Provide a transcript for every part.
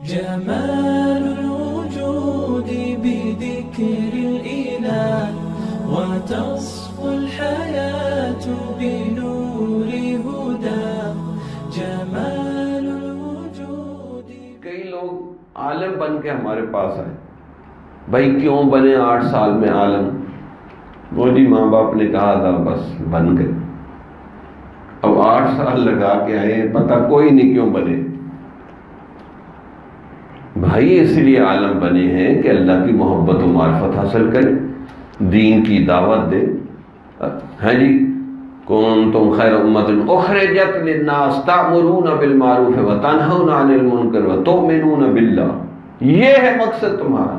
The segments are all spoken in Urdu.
جمال الوجود بذكر الإله وتصفو الحياة بنور هدى جمال الوجود. کئی لوگ عالم بن کے ہمارے پاس آئے، بھائی کیوں بنے 8 سال میں عالم؟ وہ جی ماں باپ نے کہا تھا بس بن گئے. اب 8 سال لگا کے آئے، پتہ کوئی نہیں کیوں بنے. بھائی اس لیے عالم بنے ہیں کہ اللہ کی محبت و معرفت حاصل کریں، دین کی دعوت دیں. ہاں جی، کنتم خیر امۃ اخرجت للناس تأمرون بالمعروف وتنہون عن المنکر وتؤمنون باللہ. یہ ہے مقصد تمہارا.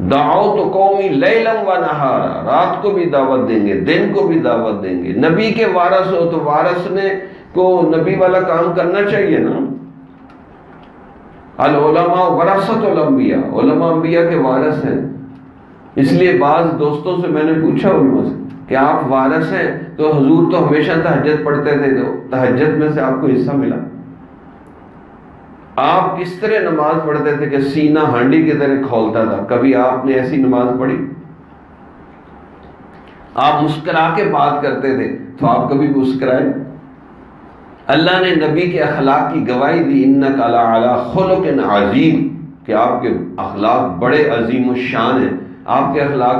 دعوت قومی لیلا و نہارا، رات کو بھی دعوت دیں گے، دن کو بھی دعوت دیں گے. نبی کے وارث ہو تو وارث نے کو نبی والا کام کرنا چاہیے نا. العلماء ورثۃ الانبیاء، علماء انبیاء کے وارث ہیں. اس لیے بعض دوستوں سے میں نے پوچھا علماء سے کہ آپ وارث ہیں تو حضور تو ہمیشہ تہجد پڑھتے تھے، تو تہجد میں سے آپ کو حصہ ملا؟ آپ کس طرح نماز پڑھتے تھے کہ سینہ ہانڈی کی طرح کھولتا تھا؟ کبھی آپ نے ایسی نماز پڑھی؟ آپ مسکرا کے بات کرتے تھے تو آپ کبھی مسکرائے؟ اللہ نے نبی کے اخلاق کی گواہی دی، انک لعلی خلق عظیم، کہ آپ کے اخلاق بڑے عظیم الشان ہیں. آپ کے اخلاق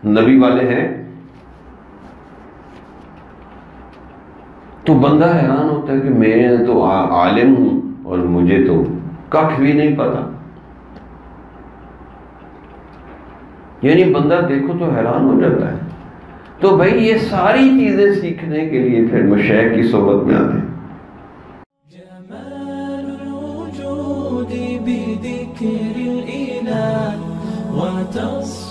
نبی والے ہیں؟ تو بندہ حیران ہوتا ہے کہ میں تو عالم ہوں اور مجھے تو کچھ بھی نہیں پتا. یعنی بندہ دیکھو تو حیران ہو جاتا ہے. تو بھائی یہ ساری چیزیں سیکھنے کے لیے پھر مشائخ کی صحبت میں آتے ہیں. جمال الوجود بذكر الإله وتصفو